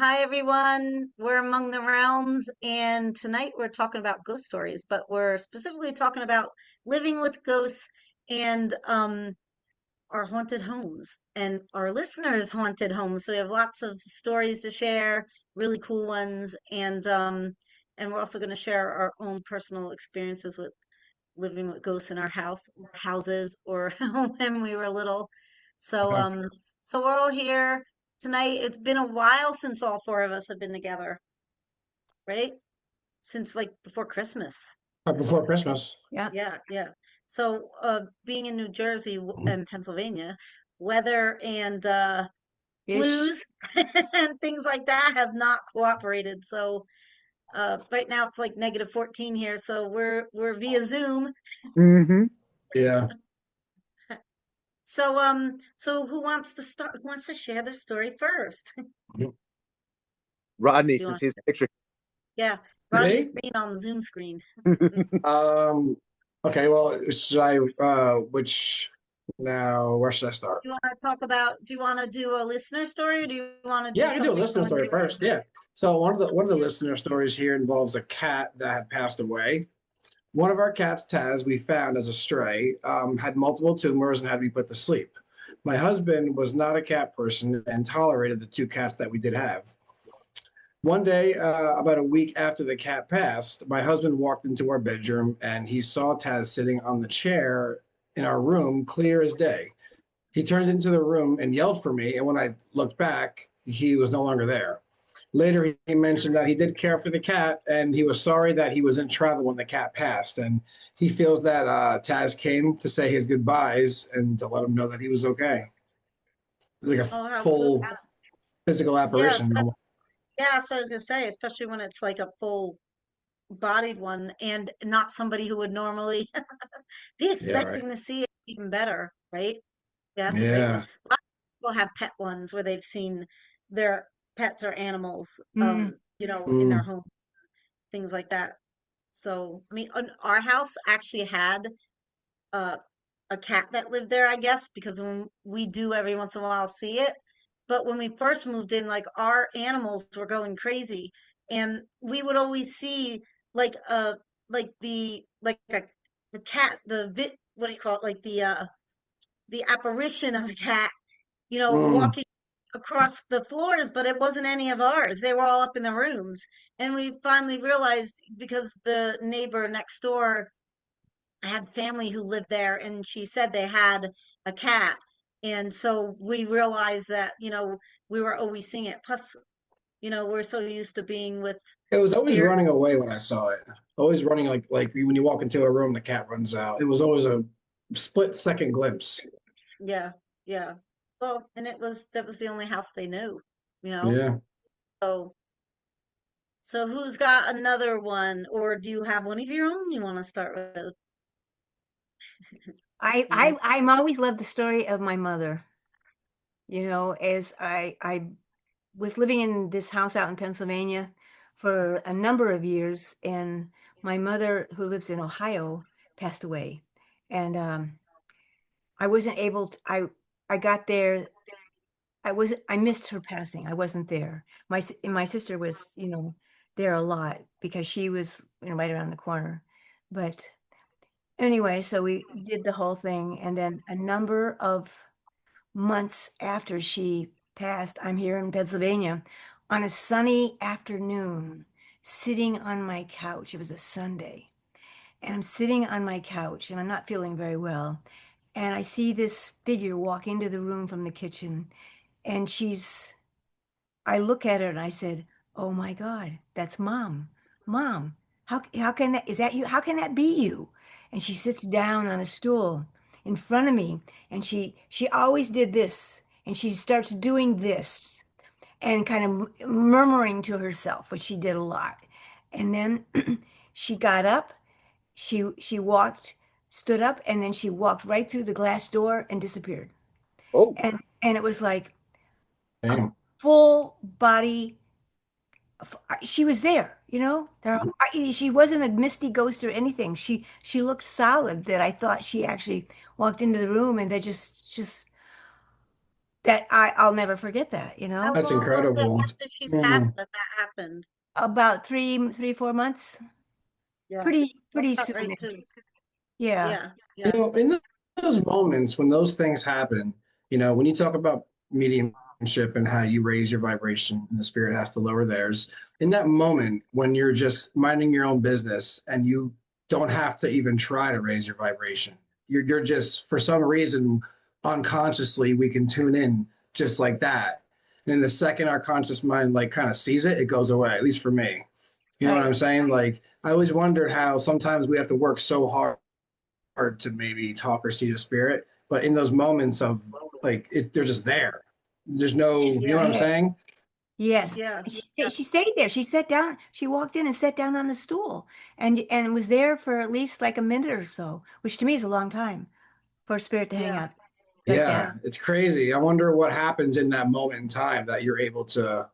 Hi, everyone. We're Among the Realms, and tonight we're talking about ghost stories, but we're specifically talking about living with ghosts and our haunted homes and our listeners' haunted homes. So we have lots of stories to share, really cool ones, and we're also going to share our own personal experiences with living with ghosts in our houses, or when we were little. So, Yeah. um, so we're all here tonight. It's been a while since all four of us have been together, right? Since like before Christmas. Before Christmas. Yeah. Yeah, yeah. So, being in New Jersey Mhm. and Pennsylvania, weather and Ish. blues and things like that have not cooperated. So, right now it's like -14 here, so we're via Zoom. Hmm. Yeah. So who wants to start? Who wants to share the story first? Rodney, Do you since want? he's picture. Yeah, Rodney's Me? green on the Zoom screen. Um, okay, well, should I which now where should I start? Do you want to talk about? Do you want to do a listener story, or do you want to do Yeah, I can do a something listener on story your first. end? Yeah. So one of the listener stories here involves a cat that had passed away. One of our cats, Taz, we found as a stray, had multiple tumors and had to be put to sleep. My husband was not a cat person and tolerated the two cats that we did have. One day, about a week after the cat passed, my husband walked into our bedroom and he saw Taz sitting on the chair in our room, clear as day. He turned into the room and yelled for me, and when I looked back, he was no longer there. Later, he mentioned that he did care for the cat and he was sorry that he was in travel when the cat passed. And he feels that Taz came to say his goodbyes and to let him know that he was okay. It was like a Oh, how cool! full physical Yes, apparition. yeah, that's what I was gonna say. Especially when it's like a full-bodied one and not somebody who would normally be Yeah, right. expecting to see it. Even better, right? Yeah, that's a great one. Yeah. A lot of people have pet ones where they've seen their pets or animals, Mm. in their Mm, home, things like that. So, I mean, our house actually had uh, a cat that lived there, I guess, because when we do every once in a while see it. But when we first moved in, like our animals were going crazy, and we would always see like the cat, what do you call it? Like the apparition of a cat, mm. walking across the floors, but it wasn't any of ours. They were all up in the rooms. And we finally realized because the neighbor next door had family who lived there, and she said they had a cat. And so we realized that, we were always seeing it. Plus, we're so used to being with It was always spirits. running away when I saw it. Always running like when you walk into a room, the cat runs out. It was always a split second glimpse. Yeah, yeah. Well, and that was the only house they knew, you know? Yeah. So, so who's got another one, or do you have one of your own you want to start with? I You I want I'm always loved the story of my mother. As I was living in this house out in Pennsylvania for a number of years, and my mother, who lives in Ohio, passed away, and I wasn't able to. I got there. I missed her passing. I wasn't there. My sister was, there a lot because she was, right around the corner. But anyway, so we did the whole thing, and then a number of months after she passed, I'm here in Pennsylvania on a sunny afternoon, sitting on my couch. It was a Sunday, and I'm sitting on my couch, and I'm not feeling very well. And I see this figure walk into the room from the kitchen, and I look at her and I said, "Oh my God, that's mom. Mom, how can that, is that you? How can that be you?" And she sits down on a stool in front of me, and she always did this, and she starts doing this and kind of murmuring to herself, which she did a lot. And then she got up, she walked, stood up, and then she walked right through the glass door and disappeared. Oh, And it was like a Damn. full body. She was there, she wasn't a misty ghost or anything. She looked solid, that I thought she actually walked into the room, and that just that I'll never forget that, you How know. That's long was it incredible. after she Mm. passed that that happened? About 4 months. Yeah, that's Pretty about soon right after. too. Yeah. Yeah, You yeah, know, in those moments when those things happen, when you talk about mediumship and how you raise your vibration and the spirit has to lower theirs, in that moment when you're just minding your own business and you don't have to even try to raise your vibration, you're just, for some reason, unconsciously, we can tune in just like that. And the second our conscious mind like kind of sees it, it goes away, at least for me. You know what I'm Right. saying? Like, I always wondered how sometimes we have to work so hard to maybe talk or see the spirit, but in those moments of like they're just there. There's no, Just you know what I'm yeah, there. saying? Yes. yeah. And she stayed there. She sat down. She walked in and sat down on the stool and was there for at least like a minute or so, which to me is a long time for a spirit to hang Yeah, out like Yeah, that. yeah. it's crazy. I wonder what happens in that moment in time that you're able to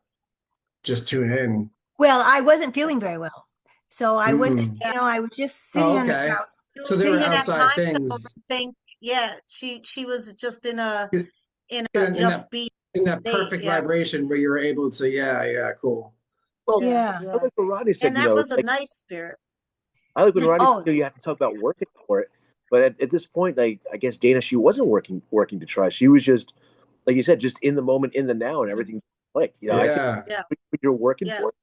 just tune in. Well, I wasn't feeling very well. So I wasn't, Mm. you know, I was just sitting Oh, on the okay. couch, You So there were sitting didn't on have outside time to things overthink. Yeah, she was just in, in a in that just be in that state. perfect Yeah, vibration where you're able to, yeah, yeah, cool. Well, yeah, yeah. I yeah. like what Rodney said. And that was a nice spirit. I like when Rodney said, Oh, you have to talk about working for it. But at this point, like I guess Dana, she wasn't working to try. She was just, like you said, just in the moment, in the now, and Mhm. everything clicked. I think Yeah. Yeah, when you're working yeah, for it,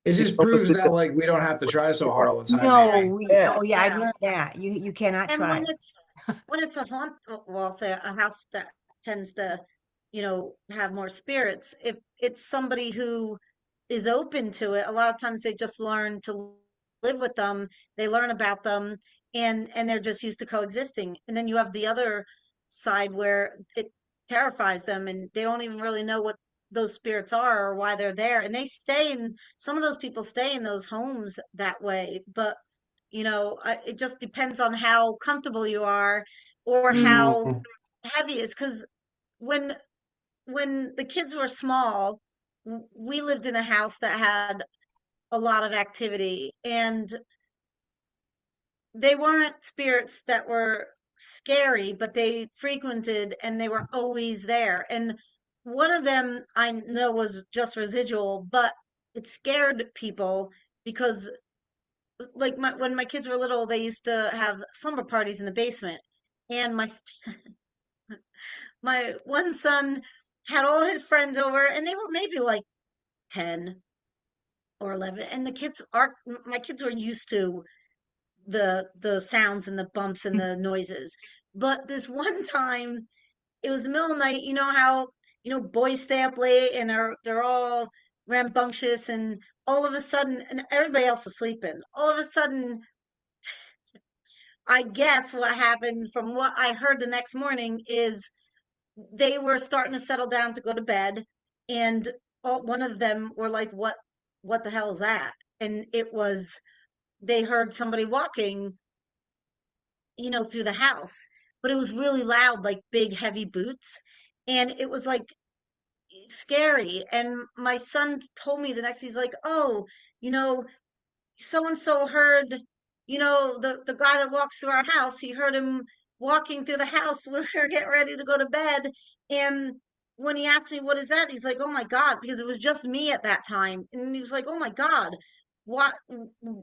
It it's just almost proves as that if like we don't have to try so hard all the time, no, maybe. yeah, oh yeah, I've yeah. learned that. You cannot And try. when it's a well, I'll say a house that tends to, have more spirits. If it's somebody who is open to it, a lot of times they just learn to live with them. They learn about them, and they're just used to coexisting. And then you have the other side where it terrifies them, and they don't even really know what those spirits are or why they're there. And they stay in some of those people stay in those homes that way, but it just depends on how comfortable you are or how Mm. heavy it is. Because when the kids were small, we lived in a house that had a lot of activity, and they weren't spirits that were scary, but they frequented and they were always there. And one of them I know was just residual, but it scared people because like when my kids were little, they used to have slumber parties in the basement, and my one son had all his friends over, and they were maybe like 10 or 11, and my kids were used to the sounds and the bumps and the noises. But this one time, it was the middle of the night. You know how boys stay up late and they're all rambunctious, and all of a sudden, and everybody else is sleeping. All of a sudden, I guess what happened from what I heard the next morning is they were starting to settle down to go to bed, and one of them were like, what the hell is that? And it was they heard somebody walking, through the house, but it was really loud, like big heavy boots, and it was like scary. And my son told me the next, he's like, oh, you know so and so heard, the guy that walks through our house, he heard him walking through the house when we were getting ready to go to bed. And when he asked me, what is that? He's like, oh my God, because it was just me at that time. And he was like, oh my God, what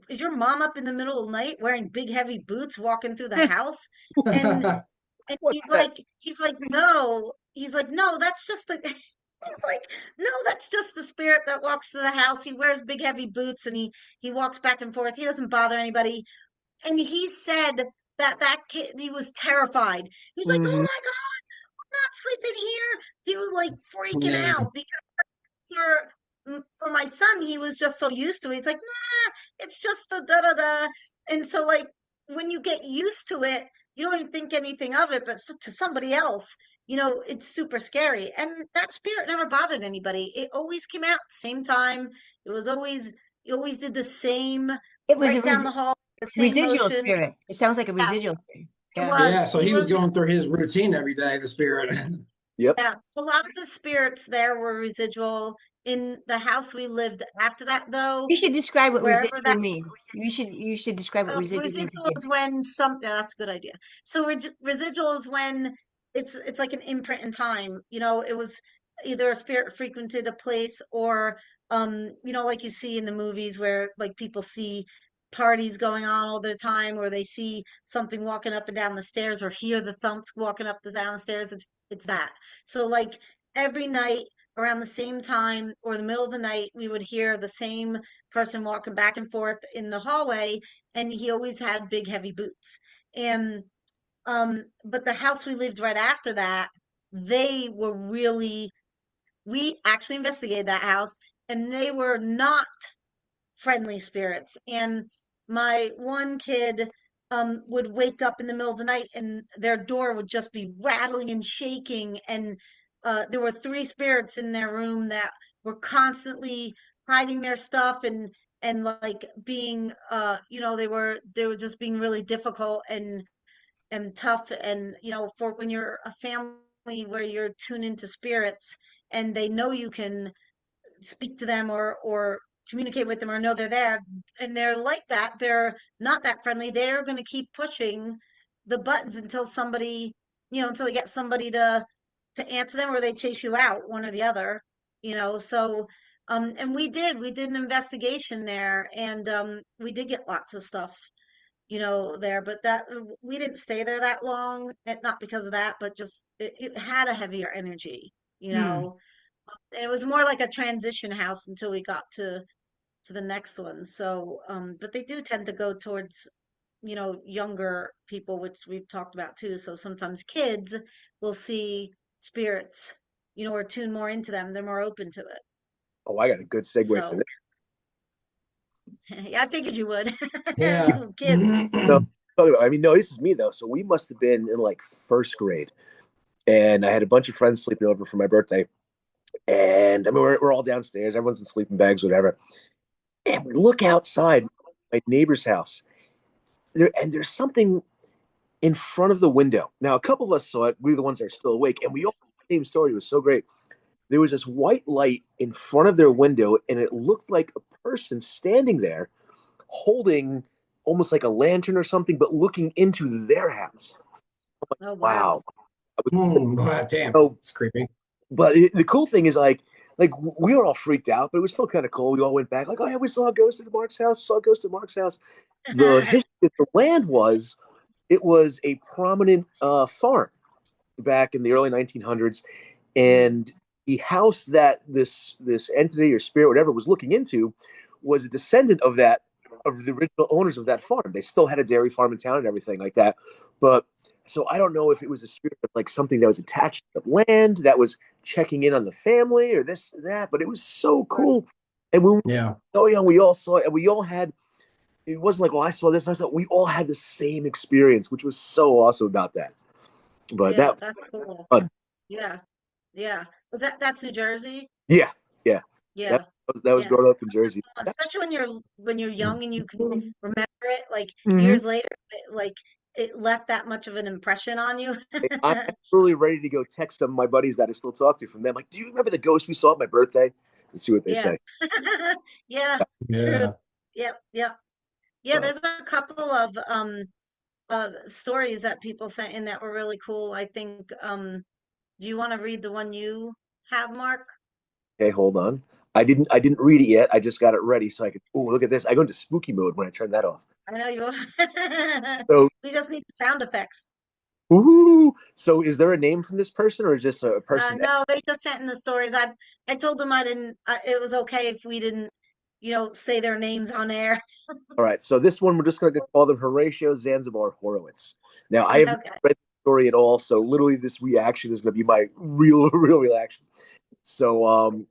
is your mom up in the middle of the night wearing big heavy boots walking through the house? And and what's that? he's like, no, that's just the he's like, no, that's just the spirit that walks through the house. He wears big heavy boots and he walks back and forth. He doesn't bother anybody. And he said that kid, he was terrified. He's like, oh Mhm. my God, I'm not sleeping here. He was like freaking Yeah. out because for my son, he was just so used to it. He's like, nah, it's just the da da da. And so, like, when you get used to it, you don't even think anything of it. But to somebody else, it's super scary. And that spirit never bothered anybody. It always came out at the same time. It was always, you always did the same, It was a right down the hall, the same residual motion. spirit. It sounds like a Yes, residual spirit. it Yeah. Yeah, was. so He he was was, going through his routine every day, the spirit. Yep. yeah. A lot of the spirits there were residual. In the house we lived after that, though, You should describe what wherever residual that means. You should describe what residual means residual again. is when that's a good idea. So residual is when it's like an imprint in time. You know, it was either a spirit frequented a place, or you know, like you see in the movies where like people see parties going on all the time, or they see something walking up and down the stairs, or hear the thumps walking up the down the stairs. It's that. So like every night around the same time or the middle of the night, we would hear the same person walking back and forth in the hallway, and he always had big heavy boots. And but the house we lived right after that, they were really, we actually investigated that house, and they were not friendly spirits. And my one kid would wake up in the middle of the night and their door would just be rattling and shaking. And there were three spirits in their room that were constantly hiding their stuff, and like being you know, they were just being really difficult and tough. And you know, for when you're a family where you're tuned into spirits and they know you can speak to them or communicate with them or know they're there, and they're like that, they're not that friendly, they're going to keep pushing the buttons until somebody, you know, until they get somebody to answer them, or they chase you out, one or the other, you know. So and we did an investigation there, and we did get lots of stuff, you know, there. But that we didn't stay there that long, not because of that, but just it had a heavier energy, you Hmm. know. And it was more like a transition house until we got to the next one. So but they do tend to go towards, you know, younger people, which we've talked about too. So sometimes kids will see spirits, you know, or tune more into them, they're more open to it. Oh, I got a good segue for So this. yeah, I figured you would. Yeah. You kids. So, I mean, no, this is me though. So we must have been in like first grade, and I had a bunch of friends sleeping over for my birthday. And I mean, we're all downstairs, everyone's in sleeping bags, whatever. And we look outside my neighbor's house there, and there's something in front of the window. Now, a couple of us saw it. We were the ones that are still awake, and we all the same story. It was so great. There was this white light in front of their window, and it looked like a person standing there holding almost like a lantern or something, but looking into their house. Oh wow. Wow. I was Wow, damn, so, it's creepy. but the cool thing is like we were all freaked out, but it was still kind of cool. We all went back, like, oh yeah, we saw a ghost at Mark's house, saw a ghost at Mark's house. The history of the land was it was a prominent farm back in the early 1900s, Mm. and the house that this entity or spirit, whatever, was looking into, was a descendant of the original owners of that farm. They still had a dairy farm in town and everything like that, but so I don't know if it was a spirit of like something that was attached to the land that was checking in on the family or this that, but it was so Right. cool. And when we Yeah. were so young, we all saw it, and we all had. It wasn't like, well, I saw this, and I saw. We all had the same experience, which was so awesome about that. But Yeah, that, that's cool. fun. Yeah. Yeah. Was that's New Jersey? Yeah, yeah, Yeah. that was Yeah. growing up in Jersey. Especially when you're young and you can remember it like Mm-hmm. years later, like it left that much of an impression on you. I'm really ready to go text some of my buddies that I still talk to from them. Like, do you remember the ghost we saw at my birthday? And see what they Yeah. say. Yeah, true. Yeah. Yep, yep. Yeah, But there's a couple of stories that people sent in that were really cool. I think do you want to read the one you have, Mark? okay, hold on. I didn't read it yet. I just got it ready so I could. Oh, look at this! I go into spooky mode when I turn that off. I know you So, we just need the sound effects. ooh. So, is there a name from this person, or is this a person? No, they just sent in the stories. I told them I didn't. It was okay if we didn't, you know, say their names on air. All right. So this one we're just going to call them Horatio, Zanzibar, Horowitz. Now I have not Okay. read the story at all, so literally this reaction is going to be my real reaction. So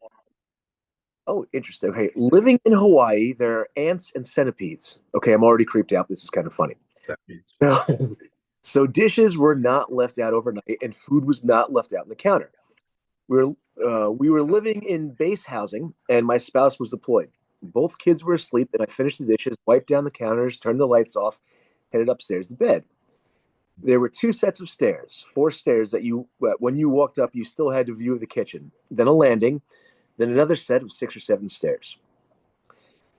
oh, interesting. Okay, living in Hawaii, there are ants and centipedes. Okay, I'm already creeped out. This is kind of funny. So dishes were not left out overnight, and food was not left out on the counter. We were living in base housing, and my spouse was deployed. Both kids were asleep, and I finished the dishes, wiped down the counters, turned the lights off, headed upstairs to bed. There were two sets of stairs, four stairs that when you walked up, you still had a view of the kitchen, then a landing, then another set of six or seven stairs.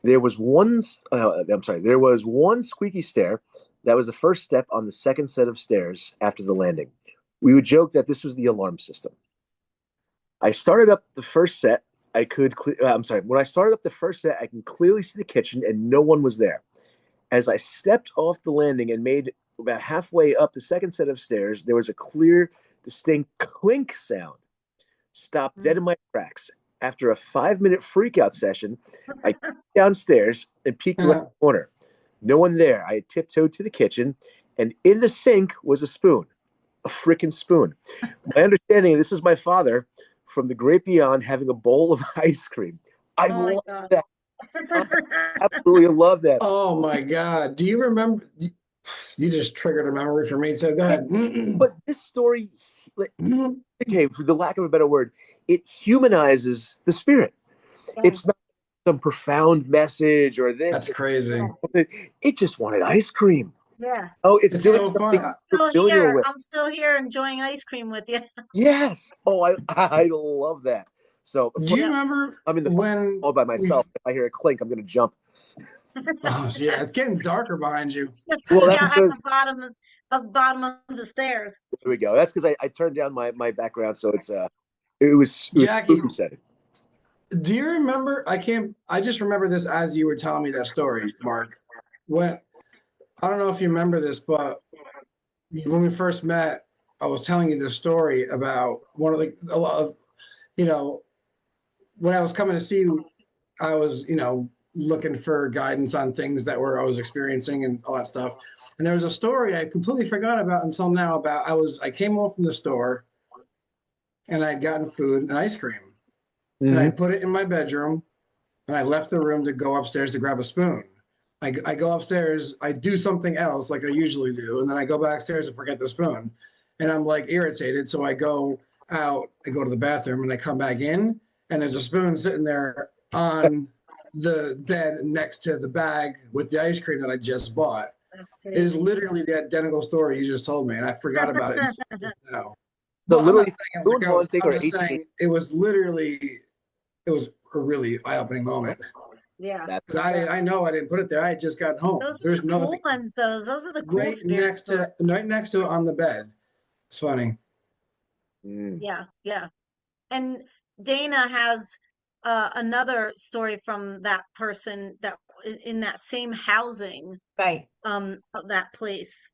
There was one squeaky stair. That was the first step on the second set of stairs after the landing. We would joke that this was the alarm system. I started up the first set. I'm sorry. When I started up the first set, I can clearly see the kitchen and no one was there. As I stepped off the landing and made about halfway up the second set of stairs, there was a clear, distinct clink sound. Stopped dead in my tracks. After a 5-minute freakout session, I came downstairs and peeked around Yeah. the corner. No one there. I had tiptoed to the kitchen, and in the sink was a spoon, a freaking spoon. My understanding, this is my father from the great beyond having a bowl of ice cream. I Oh my love God. that. I absolutely love that. Oh my God. Do you remember? You just triggered a memory for me. So go ahead. But this story, like, okay, for the lack of a better word, it humanizes the spirit. It's not Yes. some profound message or That's this. crazy. It just wanted ice cream. Yeah. Oh, it's It's doing so something fun. you're familiar with. I'm still here enjoying ice cream with you. Yes. Oh, I love that. So of Do course you Yep. remember I'm in the when all by we? myself. If I hear a clink, I'm gonna jump. Oh yeah, it's getting darker behind you. Well, that's Yeah, at because the bottom of the stairs. there we go. That's because I turned down my background, so it was Jackie, spooky setting. do you remember? I can't. I just remember this as you were telling me that story, Mark. When I don't know if you remember this, but when we first met, I was telling you this story about one of a lot of, you know, when I was coming to see you, I was, looking for guidance on things that I was experiencing and all that stuff. And there was a story I completely forgot about until now about I came home from the store and I'd gotten food and ice cream and I Mm-hmm. put it in my bedroom and I left the room to go upstairs to grab a spoon. I go upstairs, I do something else like I usually do, and then I go backstairs and forget the spoon. And I'm like irritated. So I go out, I go to the bathroom and I come back in, and there's a spoon sitting there on the bed next to the bag with the ice cream that I just bought. That's It is crazy. literally the identical story you just told me, and I forgot about it until just now. So Well, I'm not literally, saying it was a spoon ghost. haunting I'm or just AT. saying it was a really eye-opening moment Yeah. because Yeah. I know I didn't put it there. I had just gotten home. Those are There's the cool nothing ones, those are the cool spirit stories. right next to it on the bed. It's funny. Mm. Yeah, yeah. And Dana has another story from that person that in that same housing Right. of that place.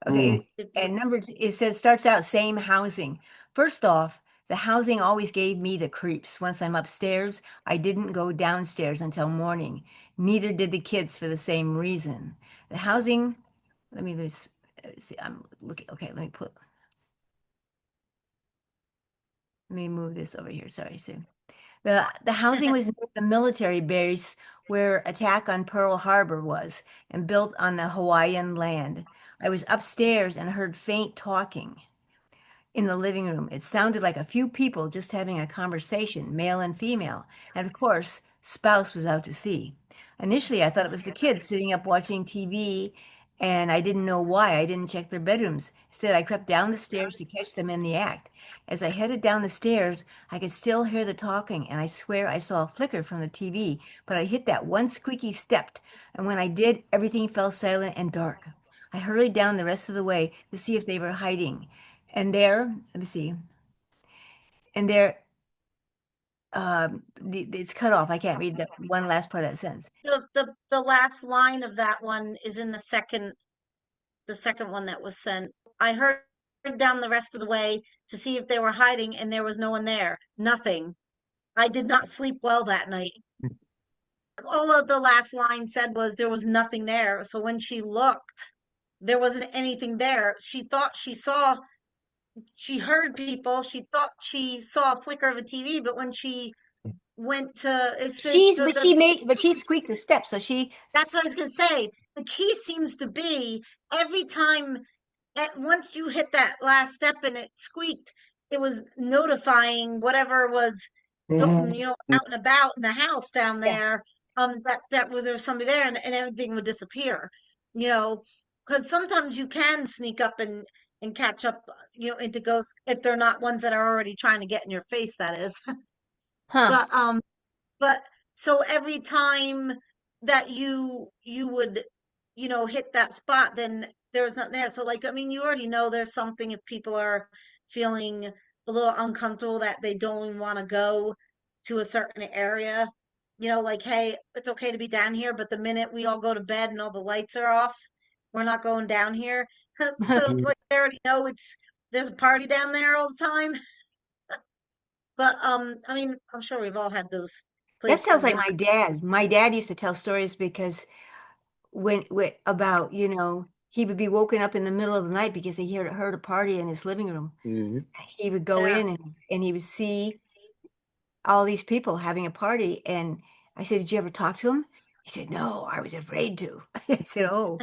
Mm. Okay. If you And it says starts out same housing. First off, the housing always gave me the creeps. Once I'm upstairs, I didn't go downstairs until morning. Neither did the kids for the same reason. The housing, see, I'm looking, okay, let me move this over here. Sorry, Sue. The housing was near the military base where attack on Pearl Harbor was and built on the Hawaiian land. I was upstairs and heard faint talking in the living room. It sounded like a few people just having a conversation, male and female. And of course, spouse was out to sea. Initially, I thought it was the kids sitting up watching TV, and I didn't know why. I didn't check their bedrooms. Instead, I crept down the stairs to catch them in the act. As I headed down the stairs, I could still hear the talking, and I swear I saw a flicker from the TV, but I hit that one squeaky step, and when I did, everything fell silent and dark. I hurried down the rest of the way to see if they were hiding. And there, let me see. And there, it's cut off. I can't read that one last part of that sentence. the last line of that one is in the second one that was sent. I heard down the rest of the way to see if they were hiding, and there was no one there. Nothing. I did not sleep well that night. All of the last line said was there was nothing there. So when she looked, there wasn't anything there. She heard people. She thought she saw a flicker of a TV, but when she went to, But she squeaked the step, so that's what I was going to say. The key seems to be every time once you hit that last step and it squeaked, it was notifying whatever was Mhm. out and about in the house down yeah. there, that was there was somebody there, and everything would disappear. You know, because sometimes you can sneak up and catch up, into ghosts if they're not ones that are already trying to get in your face, that is. Huh. But but so every time that you would, hit that spot, then there was nothing there. So like, I mean, you already know there's something if people are feeling a little uncomfortable that they don't even want to go to a certain area. You know, like, hey, it's okay to be down here, but the minute we all go to bed and all the lights are off, we're not going down here. So it's Mm. like they already know there's a party down there all the time. But I mean, I'm sure we've all had those That sounds places like and my dad. My dad used to tell stories because when about, he would be woken up in the middle of the night because he heard a party in his living room. Mhm. He would go yeah. in and he would see all these people having a party. And I said, "Did you ever talk to him?" He said, "No, I was afraid to." I said, "Oh,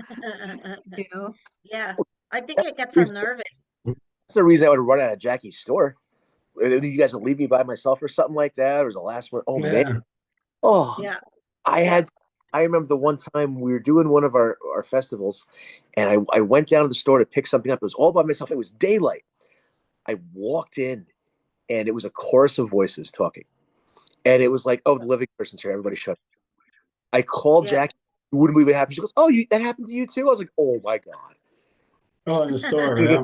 you know." Yeah. I think That's it gets the reason unnerving. that's the reason I would run out of Jackie's store. You guys would leave me by myself or something like that, or was the last one? Oh man, Yeah. oh, Yeah. I Yeah. had. I remember the one time we were doing one of our festivals, and I went down to the store to pick something up. It was all by myself. It was daylight. I walked in, and it was a chorus of voices talking, and it was like, "Oh, the living person's here. Everybody shut." I called Yeah. Jackie. You wouldn't believe what happened. She goes, "Oh, that happened to you too?" I was like, "Oh my god." Oh, in the store. Yeah.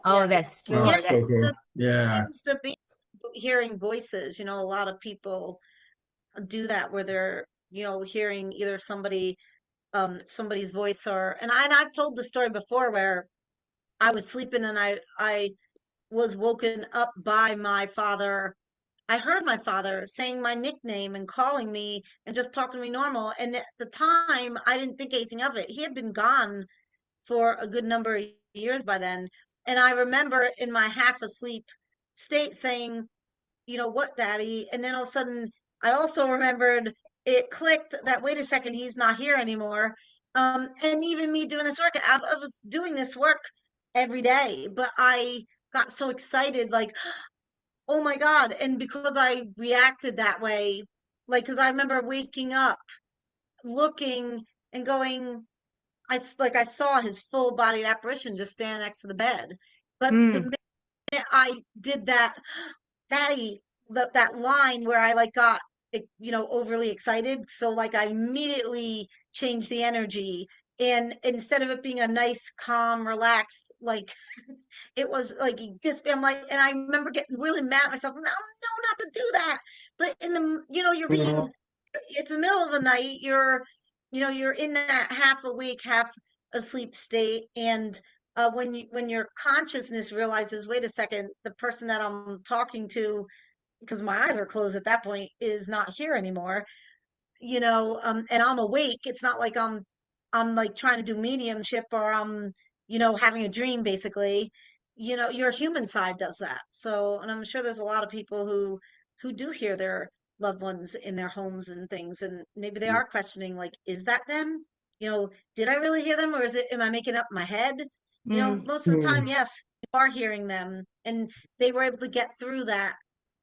Oh, Yeah. that Oh, Yeah. store. that's That so cool. The Yeah. seems to be hearing voices. You know, a lot of people do that where they're, hearing either somebody's voice and I've told the story before where I was sleeping and I was woken up by my father. I heard my father saying my nickname and calling me and just talking to me normal. And at the time, I didn't think anything of it. He had been gone for a good number of years by then. And I remember in my half asleep state saying, what, daddy? And then all of a sudden, I also remembered it clicked that, wait a second, he's not here anymore. And even me doing this work, I was doing this work every day, but I got so excited, like, oh my God. And because I reacted that way, like, because I remember waking up, looking and going, like I saw his full bodied apparition just standing next to the bed. But the mm, minute I did that, Daddy, that line where I like got, overly excited. So like I immediately changed the energy. And instead of it being a nice, calm, relaxed, like it was like this, I'm like, and I remember getting really mad at myself. No, no, not to do that. But you're being, Mhm. it's the middle of the night. You're in that half awake, half asleep state. And when your consciousness realizes, wait a second, the person that I'm talking to, because my eyes are closed at that point, is not here anymore, and I'm awake. It's not like I'm like trying to do mediumship or I'm, having a dream basically. Your human side does that. So, and I'm sure there's a lot of people who do hear their loved ones in their homes and things, and maybe they are questioning, like, is that them? Did I really hear them, or am I making up in my head? mm. Most of the time, Mm. yes, you are hearing them, and they were able to get through that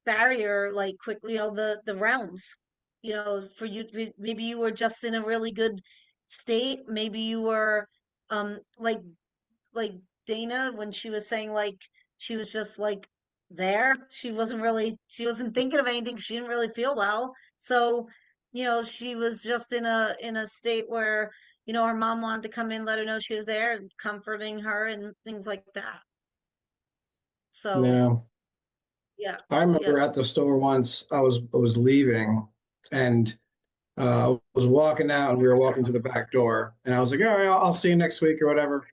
barrier like quickly, the realms, for you to maybe you were just in a really good state. Maybe you were like Dana when she was saying like she was just like there. She wasn't thinking of anything. She didn't really feel well. So, she was just in a state where, her mom wanted to come in, let her know she was there and comforting her and things like that. So, Yeah. yeah. I Yeah. remember at the store once I was leaving and I was walking out and we were walking to the back door and I was like, all right, I'll see you next week or whatever.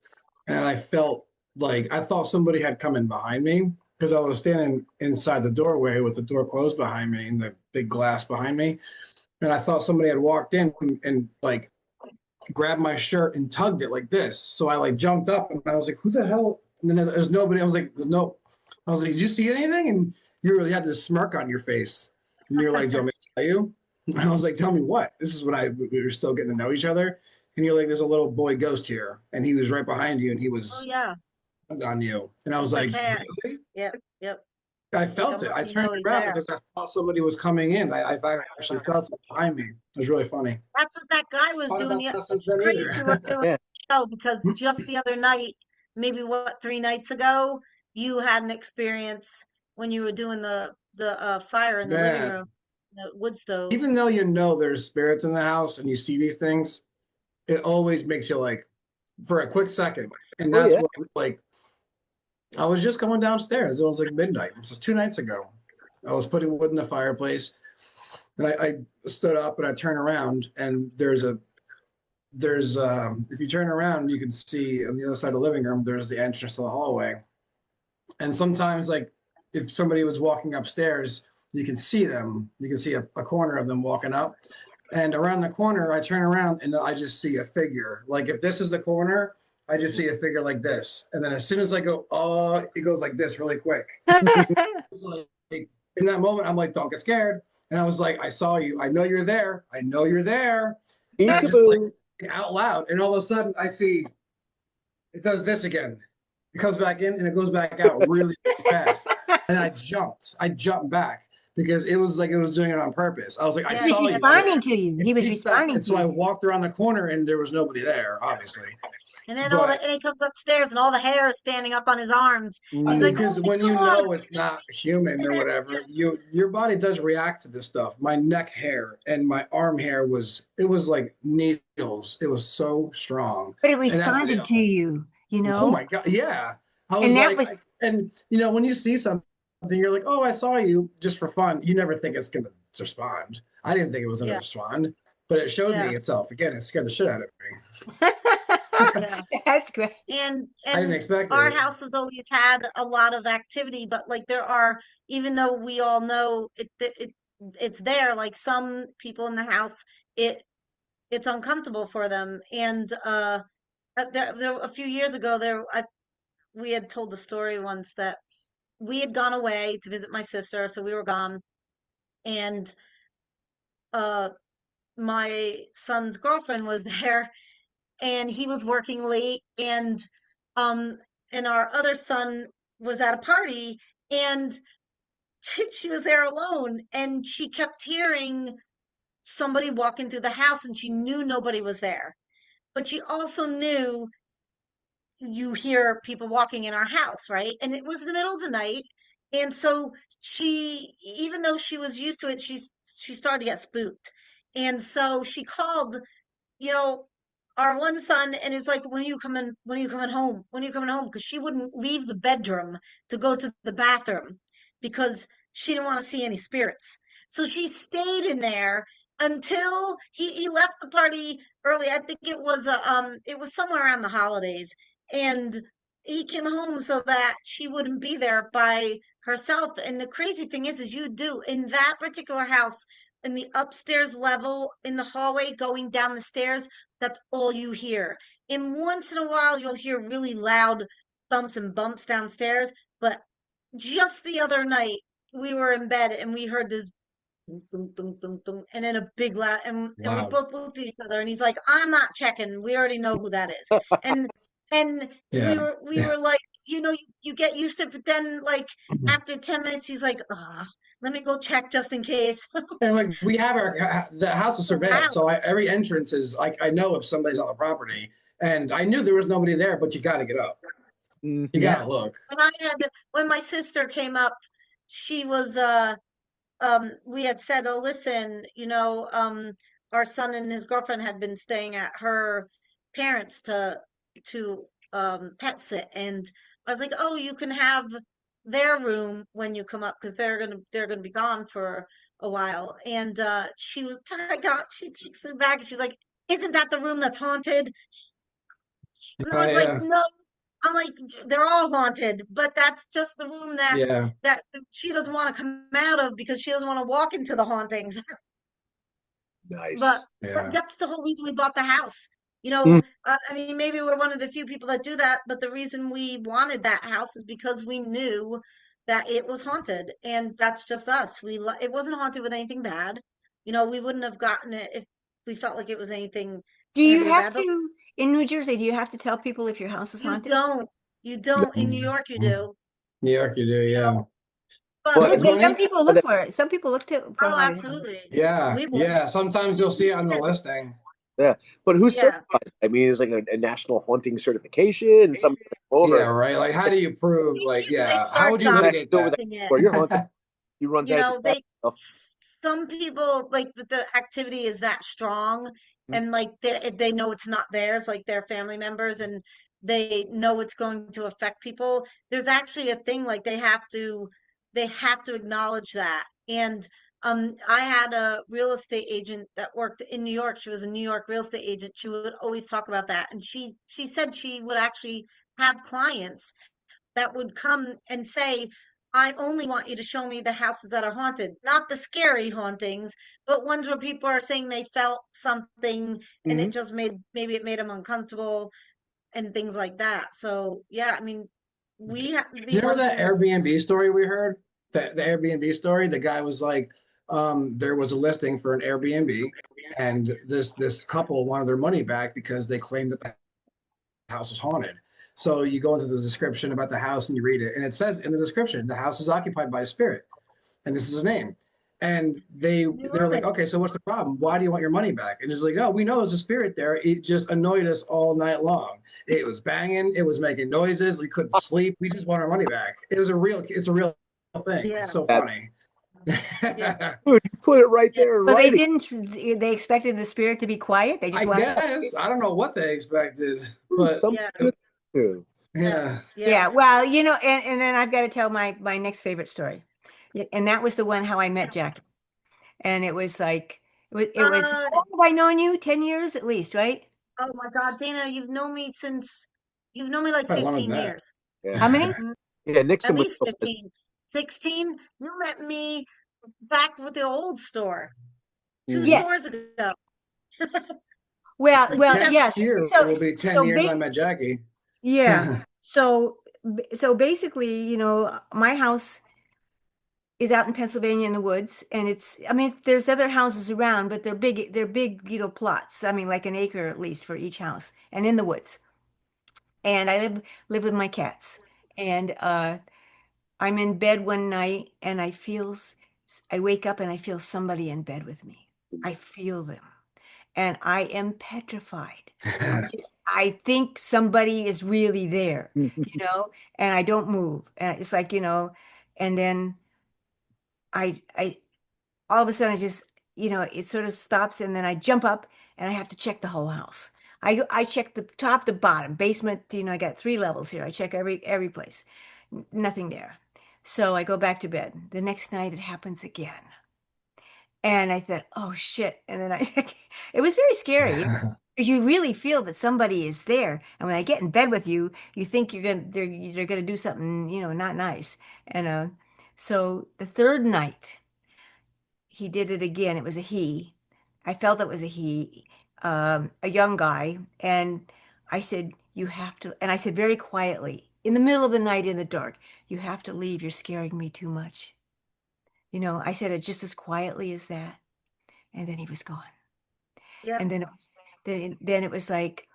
And I felt like I thought somebody had come in behind me because I was standing inside the doorway with the door closed behind me and the big glass behind me. And I thought somebody had walked in and like grabbed my shirt and tugged it like this. So I like jumped up and I was like, who the hell? And then there's nobody. I was like, I was like, did you see anything? And you really had this smirk on your face. And you're like, do you want me to tell you? And I was like, tell me what? This is when we were still getting to know each other. And you're like, there's a little boy ghost here. And he was right behind you and he Oh was yeah. on you. And I was It's like, like, hey, really? yep, yep. I Like felt I'm it. I letting you turned know he's around there. because I thought somebody was coming in. I've actually felt it behind me. It was really funny. That's what that guy was Thought doing. about Yeah, that since it's then crazy either. what they would Yeah. show because just the other night, maybe what, 3 nights ago, you had an experience when you were doing the fire in the living Man, room, the wood stove. even though you know there's spirits in the house and you see these things, it always makes you like, for a quick second. And Oh that's yeah. what, like, I was just going downstairs. It was like midnight. This was 2 nights ago. I was putting wood in the fireplace, and I stood up and I turned around, and there's if you turn around, you can see on the other side of the living room. There's the entrance to the hallway, and sometimes like if somebody was walking upstairs, you can see them. You can see a corner of them walking up, and around the corner, I turn around and I just see a figure. Like if this is the corner, I just see a figure like this, and then as soon as I go, oh, it goes like this really quick. Like, in that moment, I'm like, don't get scared. And I was like, I saw you. I know you're there. I know you're there. And I just like Peekaboo. out loud. And all of a sudden, I see it does this again. It comes back in and it goes back out really, really fast. And I jumped. I jumped back because it was like it was doing it on purpose. I was like, I He Yeah, was saw you. responding to you. It He was peeked up. responding And to so I you. walked around the corner and there was nobody there, obviously. and then But and he comes upstairs and all the hair is standing up on his arms. He's like, "Oh because my when you God." know it's not human or whatever, your body does react to this stuff. My neck hair and my arm hair was like needles. It was so strong, But it and that's responded to you, you oh know? my god, yeah. I And was that like, was and when you see something, you're like, oh, I saw you just for fun. You never think it's gonna respond. I didn't think it was gonna Yeah, respond, but it showed yeah, me itself again. It scared the shit out of me. yeah. that's great. And I didn't and expect our it. house has always had a lot of activity, but like there are, even though we all know it's there, like some people in the house, it it's uncomfortable for them. And a few years ago, we had told the story once that we had gone away to visit my sister, so we were gone, and uh my son's girlfriend was there, and he was working late, um and our other son was at a party, and she was there alone, and she kept hearing somebody walking through the house, and she knew nobody was there, but she also knew you hear people walking in our house, right? And it was the middle of the night. And so even though she was used to it, she started to get spooked. And so she called, you know, our one son, and is like, when are you coming home? When are you coming home? Because she wouldn't leave the bedroom to go to the bathroom because she didn't want to see any spirits. So she stayed in there until he left the party early. I think it was somewhere around the holidays. And he came home so that she wouldn't be there by herself. And the crazy thing is you do in that particular house, in the upstairs level, in the hallway going down the stairs, that's all you hear. And once in a while, you'll hear really loud thumps and bumps downstairs. But just the other night, we were in bed and we heard this thunk, thunk, thunk, thunk, and then a big loud, and we Wow. both looked at each other, and he's like, "I'm not checking. We already know who that is." And and we Yeah. were we Yeah. were like, you get used to it, but then like after 10 minutes, he's like, let me go check just in case. And like we have the house is So surveilled, loud. so every entrance is like I know if somebody's on the property, and I knew there was nobody there, but you got to get up, you Mhm. got Yeah. to look. When my sister came up, she was we had said, "Oh, listen, our son and his girlfriend had been staying at her parents to pet sit." And I was like, "Oh, you can have their room when you come up because they're gonna be gone for a while." And she takes it back and she's like, "Isn't that the room that's haunted?" And I was like, Yeah, "No." I'm like, "They're all haunted, but that's just the room yeah, that she doesn't want to come out of because she doesn't want to walk into the hauntings." But Nice. yeah. that's the whole reason we bought the house. Mm. I mean, maybe we're one of the few people that do that, but the reason we wanted that house is because we knew that it was haunted, and that's just us. It wasn't haunted with anything bad. We wouldn't have gotten it if we felt like it was anything Do you heavy or have bad, but to, in New Jersey, do you have to tell people if your house is you haunted? don't. You don't. In New York, you Mhm. do. New York, you do, You yeah. know, but You Well, know Yeah, what's we because some funny? people look for it. Some people look for Oh, haunted houses. absolutely. Yeah, We would. yeah. Sometimes you'll see it on the Yeah. listing. yeah, but who Yeah. certifies? I mean, it's like a national haunting certification. Some Yeah, over. right. Like, how do you prove? Like, They yeah, how start would you I litigate go over that documenting it. store. You're haunted. He runs You out of know, the they stuff. some people, like, the activity is that strong, and like they know it's not theirs, like they're family members, and they know it's going to affect people. There's actually a thing like they have to acknowledge that. And I had a real estate agent that worked in New York. She was a New York real estate agent. She would always talk about that, and she said she would actually have clients that would come and say, I only want you to show me the houses that are haunted, not the scary hauntings, but ones where people are saying they felt something and Hmm. it just maybe it made them uncomfortable and things like that. So, yeah, I mean, we have to Do be you remember ones that who, Airbnb story we heard? The Airbnb story. The guy was like, there was a listing for an Airbnb, and this couple wanted their money back because they claimed that the house was haunted. So you go into the description about the house and you read it, and it says in the description, the house is occupied by a spirit, and this is his name. And they're like, right. okay, so what's the problem? Why do you want your money back? And it's like, no, we know there's a spirit there. It just annoyed us all night long. It was banging, it was making noises. We couldn't sleep. We just want our money back. It's a real thing. It's Yeah, so That, funny. yeah, dude, you put it right yeah. there in So they writing. didn't, they expected the spirit to be quiet. They just I wanted, guess I don't know what they expected, Ooh, but something Yeah, good to yeah, yeah. yeah. yeah. Well, and then I've got to tell my next favorite story. And that was the one how I met Jackie. And it was like, it was, Uh, how long have I known you? 10 years at least, right? oh my God, Dana, you've known me like Probably longer than 15 that. years. yeah. How many? Mm, Yeah, At Nixon was least 15, 16. You met me back with the old store, two mhm. Yes. stores ago, Well, like well, 2000. Next yes. year So, will be 10 so, years I met Jackie. yeah. So, so basically, my house is out in Pennsylvania in the woods, and I mean, there's other houses around, but they're big, plots. I mean, like an acre at least for each house, and in the woods. And I live with my cats, and I'm in bed one night, and I wake up and I feel somebody in bed with me. I feel them, and I am petrified. I think somebody is really there, and I don't move, and it's like, and then I all of a sudden I just, it sort of stops, and then I jump up and I have to check the whole house. I check the top to bottom, basement, I got 3 levels here. I check every place. Nothing there. So I go back to bed. The next night it happens again. And I thought, oh shit. And then it was very scary because you really feel that somebody is there. And when I get in bed with you, you think they're gonna do something, not nice. And so the third night he did it again. It was a he. I felt it was a he, a young guy. And I said, you have to, and I said very quietly, in the middle of the night in the dark, you have to leave. You're scaring me too much. I said it just as quietly as that. And then he was gone. Yep. And then it was like,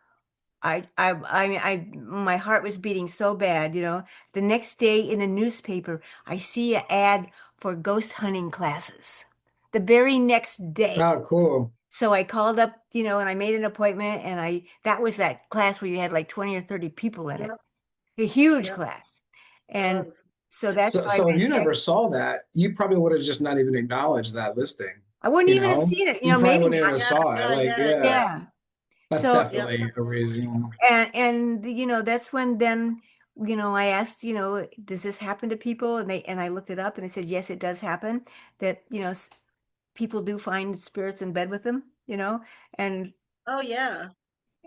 mean, my heart was beating so bad. The next day in the newspaper, I see an ad for ghost hunting classes. The very next day. Oh, cool. So I called up, and I made an appointment, and that was that class where you had like 20 or 30 people in it, Yep. a huge Yep. class. It And was. so that's So, how I so if met you never Jackie. saw that, you probably would have just not even acknowledged that listing. I wouldn't You even have know, seen it, you probably maybe wouldn't even not. have Yeah, saw it. yeah, Like, yeah, yeah, yeah. Yeah. that's So, Yep. definitely a reason. and that's when then, I asked, does this happen to people? And I looked it up, and they said, yes, it does happen, that, people do find spirits in bed with them, and Oh, yeah.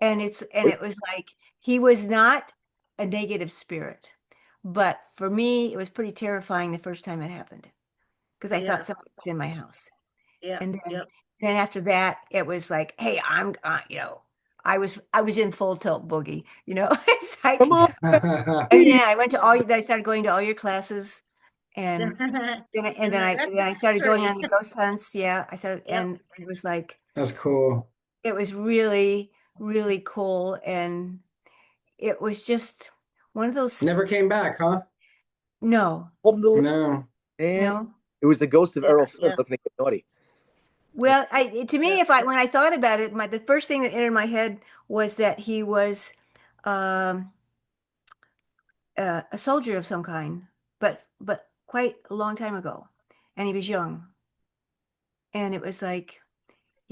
it was like he was not a negative spirit. But for me, it was pretty terrifying the first time it happened because I thought Yeah. somebody was in my house. Yeah. And then Yep. then after that, it was like, hey, I was in full tilt boogie, It's Come like, on. and yeah, I started going to all your classes, and And the rest then is I started going history. on the ghost hunts. Yeah, I started, Yep. and it was like, That's cool. it was really, really cool. And it was just one of those, Never came back, huh? no, Hold the lid, No. man. no. It was the ghost of Yeah. Errol Flynn Yeah. looking at get naughty. Well, to Yeah. me, when I thought about it, the first thing that entered my head was that he was um, a soldier of some kind, but quite a long time ago, and he was young, and it was like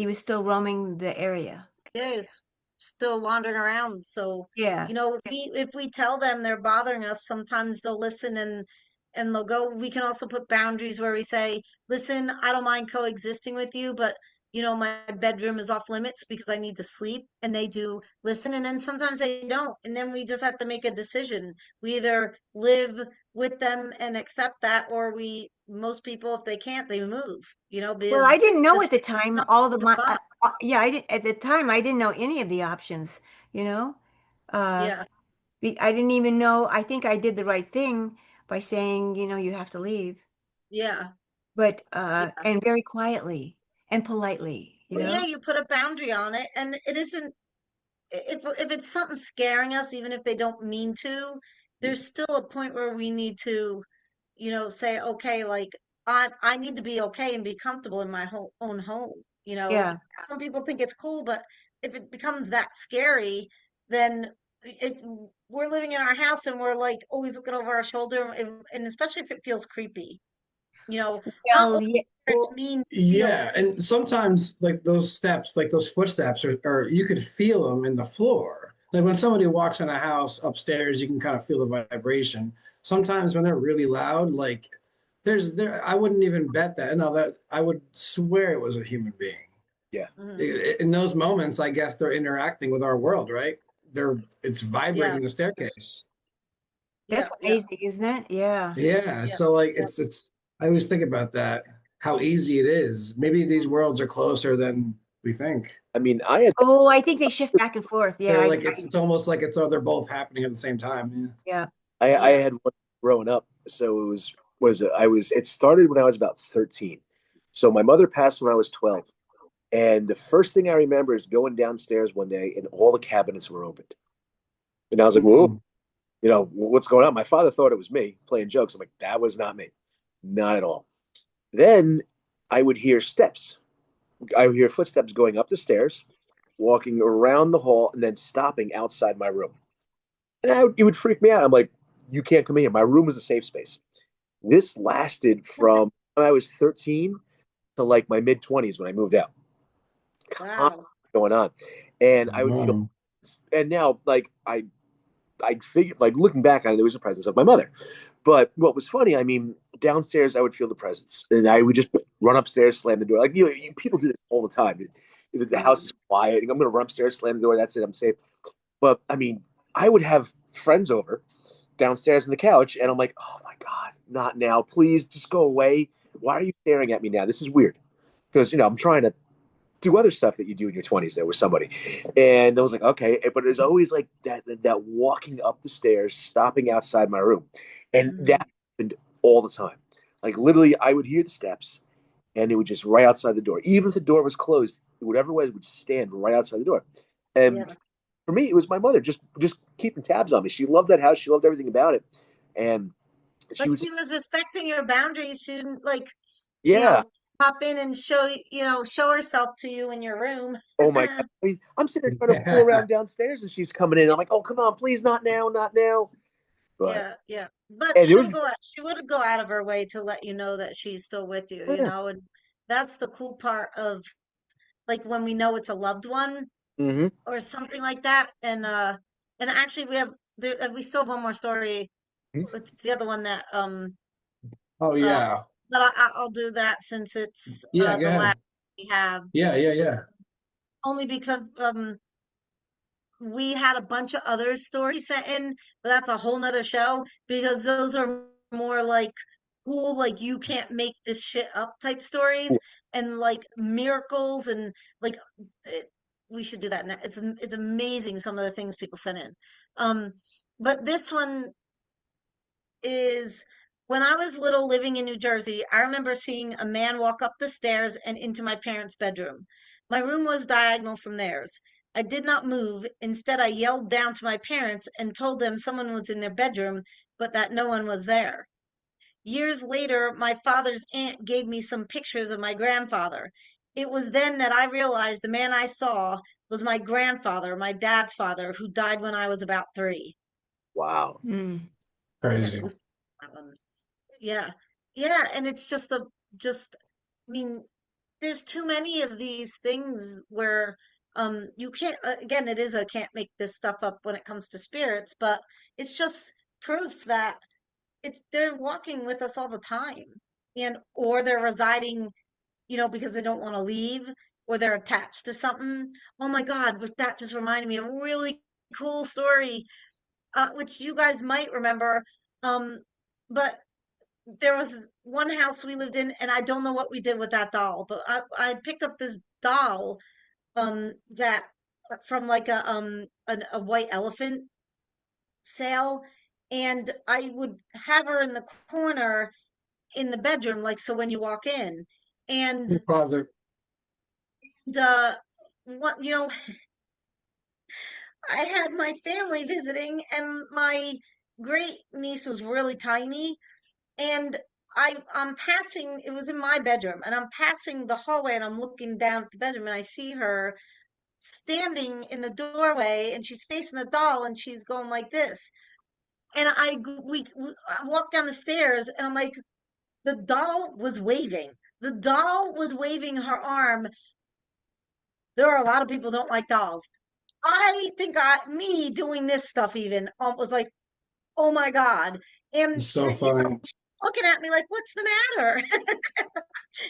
he was still roaming the area. Yeah, he's still wandering around. So, Yeah. if we tell them they're bothering us, sometimes they'll listen and they'll go. We can also put boundaries where we say, "Listen, I don't mind coexisting with you, but my bedroom is off limits because I need to sleep." And they do listen, and then sometimes they don't, and then we just have to make a decision. We either live with them and accept that, or most people, if they can't, they move. Well, Because I didn't know this at the time becomes all the too my much. yeah, I didn't at the time I didn't know any of the options, you know. Uh, Yeah, I didn't even know. I think I did the right thing by saying, you have to leave, yeah. but Yeah. and very quietly and politely, Well, yeah, you put a boundary on it, and it isn't if it's something scaring us, even if they don't mean to, there's still a point where we need to, say, okay, like I need to be okay and be comfortable in my own home. Yeah. Some people think it's cool, but if it becomes that scary, then it we're living in our house and we're like always looking over our shoulder, and especially if it feels creepy, not Well, only yeah. where it's Well, mean feel. yeah, and sometimes like those steps, like those footsteps, are you could feel them in the floor. Like when somebody walks in a house upstairs, you can kind of feel the vibration. Sometimes when they're really loud, like I wouldn't even bet that. No, that I would swear it was a human being. Yeah. Mhm. In those moments, I guess they're interacting with our world, right? It's Yeah, vibrating the staircase. That's yeah, yeah, amazing, isn't it? Yeah. Yeah, yeah, so like yeah. it's I always think about that, how easy it is. Maybe these worlds are closer than we think. I mean, I had Oh, I think they shift back and forth. Yeah, They're like it's almost like they're both happening at the same time. yeah. I Yeah. had one growing up. So it started when I was about 13. So my mother passed when I was 12. And the first thing I remember is going downstairs one day and all the cabinets were opened. And I was Yeah. like, whoa, what's going on? My father thought it was me playing jokes. I'm like, that was not me. Not at all. Then I would hear steps. I would hear footsteps going up the stairs, walking around the hall, and then stopping outside my room. And it would freak me out. I'm like, you can't come in here. My room was a safe space. This lasted from when I was 13 to like my mid 20s when I moved out. Constant Wow. going on. And I would feel, Mhm. and now like I figured, like looking back on it, there was a presence of my mother. But what was funny, I mean, downstairs I would feel the presence, and I would just run upstairs, slam the door. Like people do this all the time. If the house Mhm. is quiet, I'm going to run upstairs, slam the door. That's it. I'm safe. But I mean, I would have friends over downstairs on the couch, and I'm like, oh my god, not now! Please, just go away. Why are you staring at me now? This is weird because I'm trying to do other stuff that you do in your 20s there with somebody. And I was like, okay. But there's always like that walking up the stairs, stopping outside my room. And Mhm. that happened all the time. Like literally, I would hear the steps and it would just right outside the door. Even if the door was closed, whatever way it would stand right outside the door. And Yeah. for me, it was my mother just keeping tabs on me. She loved that house. She loved everything about it. And she Like was, she was respecting your boundaries. She didn't you yeah. know, pop in and show herself to you in your room. Oh my God. I mean, I'm sitting there trying to fool Yeah. around downstairs and she's coming in. I'm like, oh, come on, please, not now, not now. But, Yeah, yeah. But and there was, she would go out of her way to let you know that she's still with you, yeah. and that's the cool part of like when we know it's a loved one Mm-hmm. or something like that. And actually we still have one more story. It's the other one that Oh uh yeah. but I'll do that since it's Yeah, go the last ahead. we have, Yeah, yeah, yeah. only because we had a bunch of other stories sent in, but that's a whole nother show because those are more like cool, like you can't make this shit up type stories and like miracles and like it, we should do that now. It's amazing some of the things people sent in. Um, but this one is when I was little living in New Jersey, I remember seeing a man walk up the stairs and into my parents' bedroom. My room was diagonal from theirs. I did not move. Instead, I yelled down to my parents and told them someone was in their bedroom, but that no one was there. Years later, my father's aunt gave me some pictures of my grandfather. It was then that I realized the man I saw was my grandfather, my dad's father, who died when I was about 3. Wow. Mm. I got Crazy. goose that one. Yeah. Yeah, and it's just I mean, there's too many of these things where you can't again, it is a can't make this stuff up when it comes to spirits, but it's just proof that they're walking with us all the time, and or they're residing, because they don't want to leave, or they're attached to something. Oh my God, but that just reminded me of a really cool story, which you guys might remember. Um, but there was one house we lived in, and I don't know what we did with that doll, but I picked up this doll, that from like a white elephant sale, and I would have her in the corner in the bedroom, like so when you walk in, and Closet. uh, what I had my family visiting, and my great niece was really tiny, and I'm passing, it was in my bedroom, and I'm passing the hallway, and I'm looking down at the bedroom, and I see her standing in the doorway, and she's facing the doll, and she's going like this. And I walked down the stairs, and I'm like, the doll was waving. The doll was waving her arm. There are a lot of people don't like dolls. I think me doing this stuff even was like, oh my God. And It's so funny. looking at me like, what's the matter?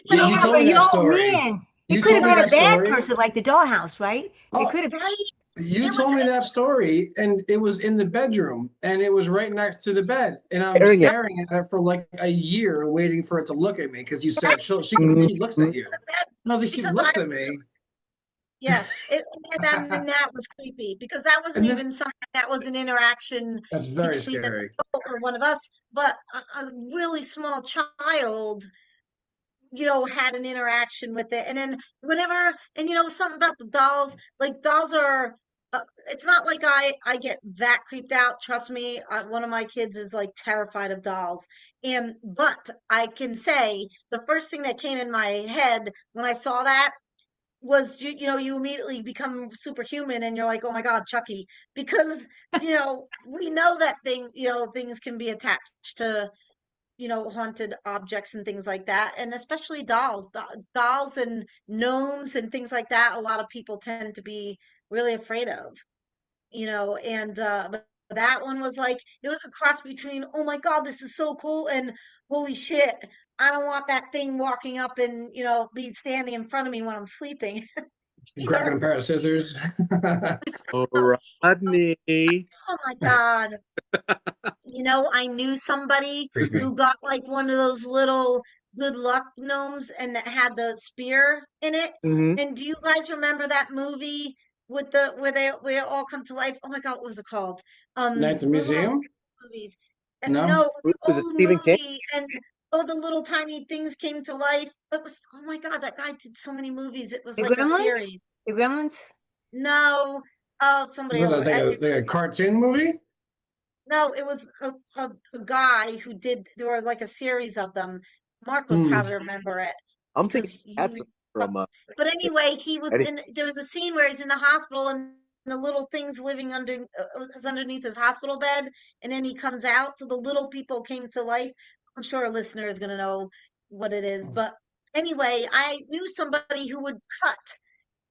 You, Yeah, you told me but that you story. man, it You could told have me been a that bad story. person like the dollhouse, right? It Oh, could have. Right? you It was told me that story, and it was in the bedroom, and it was right next to the bed, and I'm Staring at. staring at it for like a year, waiting for it to look at me because you said she looks Mhm. at you. And I was like, she because I looks at me. yeah, and that was creepy because that wasn't And then even something that was an interaction that's very between an scary. adult or one of us, but a really small child, had an interaction with it. And then whenever, and something about the dolls, like dolls are, it's not like I get that creeped out. Trust me, one of my kids is like terrified of dolls. And, but I can say the first thing that came in my head when I saw that was, you immediately become superhuman and you're like, oh my God, Chucky, because, we know that things can be attached to, haunted objects and things like that, and especially dolls, dolls and gnomes and things like that. A lot of people tend to be really afraid of, and but that one was like it was a cross between, oh my God, this is so cool, and holy shit, I don't want that thing walking up and be standing in front of me when I'm sleeping. Grabbing Either. a pair of scissors. Oh, Oh, Rodney. oh my God. I knew somebody Creepy. who got like one of those little good luck gnomes and that had the spear in it. Hmm. And do you guys remember that movie with the where they all come to life? Oh my God, what was it called? Night at the It was one of those museum? movies. No. No, it was Was it an old Stephen King? movie, and all the little tiny things came to life. It was, oh my God, that guy did so many movies. It was The like a Gremlins? series. The Gremlins? No, oh, somebody What, else. like a cartoon movie? No, it was a guy who did, there were like a series of them. Mark would Hmm. probably remember it I'm thinking because that's you, from but anyway, he was any- there was a scene where he's in the hospital, and the little thing's living is underneath his hospital bed, and then he comes out. So the little people came to life. I'm sure a listener is going to know what it is. But anyway, I knew somebody who would cut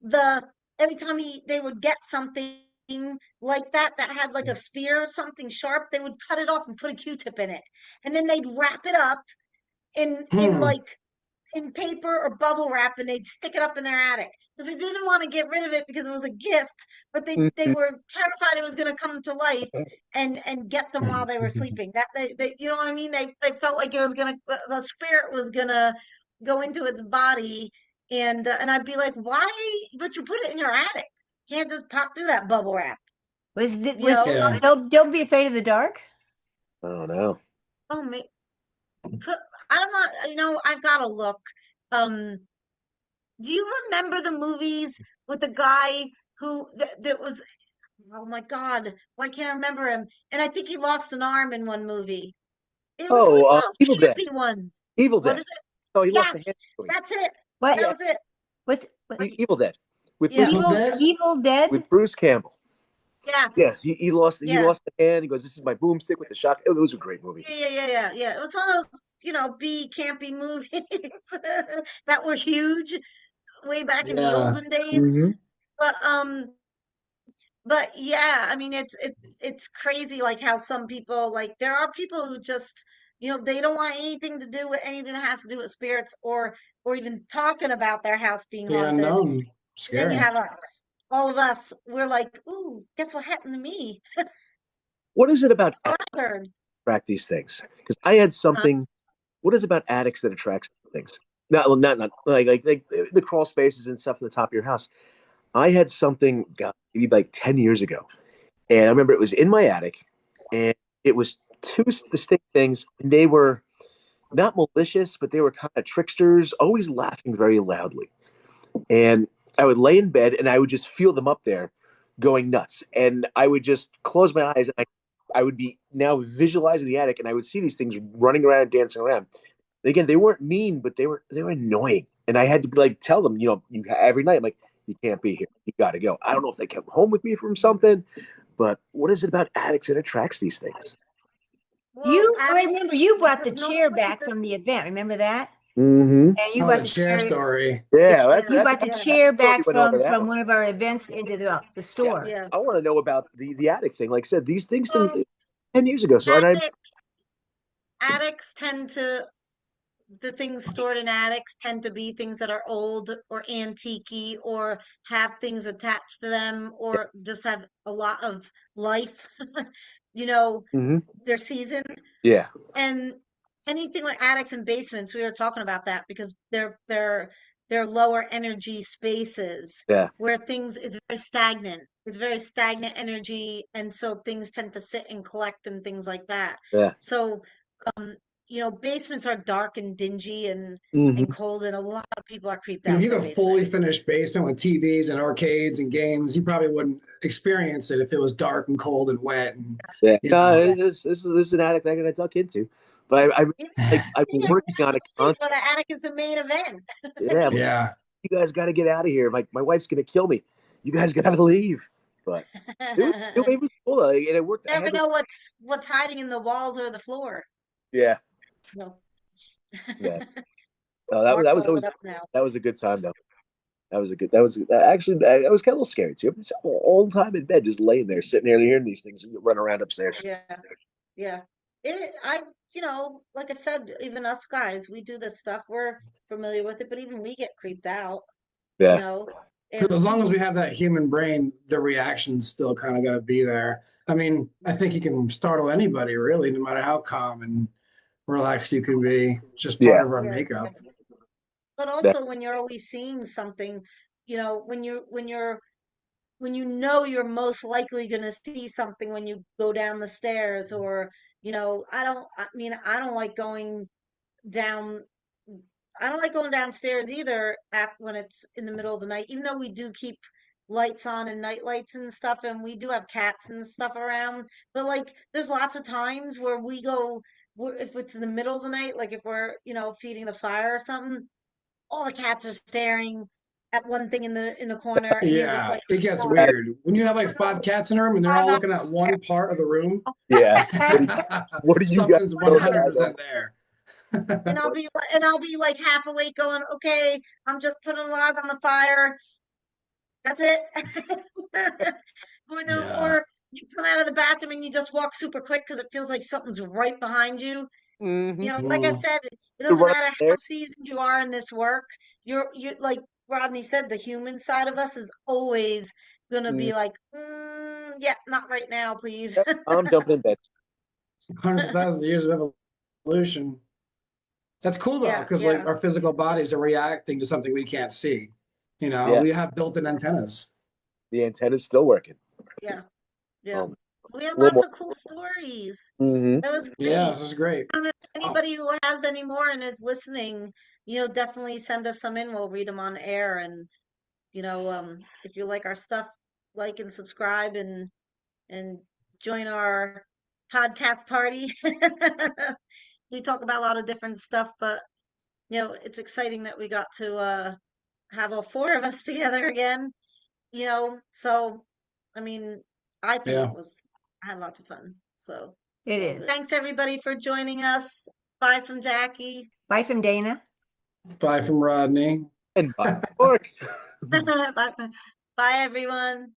the every time they would get something like that had like a spear or something sharp, they would cut it off and put a Q-tip in it, and then they'd wrap it up in Hmm. like in paper or bubble wrap, and they'd stick it up in their attic because they didn't want to get rid of it because it was a gift, but they Mhm. were terrified it was going to come to life and get them while they were sleeping. That they you know what I mean? They felt like it was going to, the spirit was going to go into its body, and I'd be like, why? But you put it in your attic. Can't just pop through that bubble wrap, you Was know? Yeah. don't be afraid of the dark? Oh no. Oh, I don't want, I've got to look. Um, Do you remember the movies with the guy who that was, oh my God, why can't I remember him? And I think he lost an arm in one movie. It was Oh, like one of Evil those Dead. campy ones. Evil What Dead. is it? Oh, he lost a hand Yes, movie. that's it. What? That Yeah, was it. What? Or Evil Dead with yeah, Evil Dead? Evil Dead? Bruce Campbell. Yes. Yeah, he Yeah. lost the hand. He goes, "This is my boomstick with the shock." It was a great movie. Yeah. It was one of those, B campy movies that were huge way back in the Yeah. olden days. Hmm. But but yeah, I mean it's crazy like how some people like there are people who just they don't want anything to do with anything that has to do with spirits or even talking about their house being The haunted. unknown. And then you Scary. have us. All of us, we're like, ooh, guess what happened to me? What is it about That's what I heard. attract these things? Because I had Huh? something. What is it about addicts that attracts things? Not like the crawl spaces and stuff on the top of your house. I had something, God, maybe like 10 years ago, and I remember it was in my attic, and it was two distinct things, and they were not malicious, but they were kind of tricksters, always laughing very loudly. And I would lay in bed and I would just feel them up there going nuts. And I would just close my eyes and I would be now visualizing the attic and I would see these things running around and dancing around. And again, they weren't mean, but they were annoying. And I had to like tell them, every night, I'm like, you can't be here. You got to go. I don't know if they came home with me from something, but what is it about addicts that attracts these things? Well, I remember you brought the because chair nobody back from the event. Remember that? Mm-hmm. And you Oh, brought the the chair chair. story. Yeah, You brought the yeah, chair we already back went over that from one. one of our events into the Yeah, store. yeah. I want to know about the attic thing. Like I said, these things Well, 10 years ago. So, and I attic, attics tend to the things stored in attics tend to be things that are old or antique or have things attached to them or just have a lot of life. you know, Mhm. they're seasoned. Yeah, And anything like attics and basements, we were talking about that because they're lower energy spaces yeah, where things it's very stagnant. It's very stagnant energy, and so things tend to sit and collect and things like that. yeah. So, um, basements are dark and dingy and Hmm. cold, and a lot of people are creeped And out if with you their have a fully basement. finished basement with TVs and arcades and games, you probably wouldn't experience it if it was dark and cold and wet and Yeah. you No, know. Yeah, this is an attic that I'm gonna duck into. But I yeah, I'm yeah, working on a absolutely. con. For the attic is the main event. Yeah, I'm like, Yeah. you guys got to get out of here. My wife's gonna kill me. You guys got to leave. But it was cool, and it worked. I Never had to. know what's hiding in the walls or the floor. Yeah, No. yeah. No, that was Mark's that was all lit always up now. that was a good time though. That was actually that was kind of a little scary too. Just all the time in bed, just laying there, sitting there, hearing these things run around upstairs. Yeah, yeah. Like I said, even us guys, we do this stuff. We're familiar with it, but even we get creeped out, you Yeah, know. Because And as long as we have that human brain, the reaction's still kind of got to be there. I mean, I think you can startle anybody really, no matter how calm and relaxed you can be. It's just part yeah, of our yeah, makeup. but that, also when you're always seeing something, when you're most likely going to see something when you go down the stairs or I don't like going down I don't like going downstairs either when it's in the middle of the night, even though we do keep lights on and night lights and stuff, and we do have cats and stuff around. But like, there's lots of times where if it's in the middle of the night, like if we're, feeding the fire or something, all the cats are staring at one thing in the corner, and you're just Yeah, like, it gets "Oh, that- weird. When you have like five cats in a room and they're I'm all not looking at one part of the room, yeah. What do you guys something's know about 100% there. And I'll be like half awake going, okay, I'm just putting a log on the fire. That's it. Yeah. Or you come out of the bathroom and you just walk super quick because it feels like something's right behind you. Mm-hmm. Like I Mm. said, it You doesn't run matter how upstairs. seasoned you are in this work. You're like Rodney said, the human side of us is always gonna Mm, be like, yeah, not right now, please. yep, I'm jumping in bed. Hundreds of thousands of years of evolution. That's cool though, Yeah, because like yeah, our physical bodies are reacting to something we can't see. Yeah, We have built-in antennas. the antenna's still working. yeah, yeah. Um, We had a little lots more. of cool stories. Mm-hmm. That was Yeah, great. this is great. If Oh, anybody who has any more and is listening, definitely send us some in. We'll read them on air. And, if you like our stuff, like and subscribe and join our podcast party. We talk about a lot of different stuff, but, it's exciting that we got to have all four of us together again, so, I mean, I think Yeah. it was, I had lots of fun. So It it's all is. good. Thanks everybody for joining us. Bye from Jackie. Bye from Dana. Bye from Rodney. And bye, Mark. Bye, bye everyone.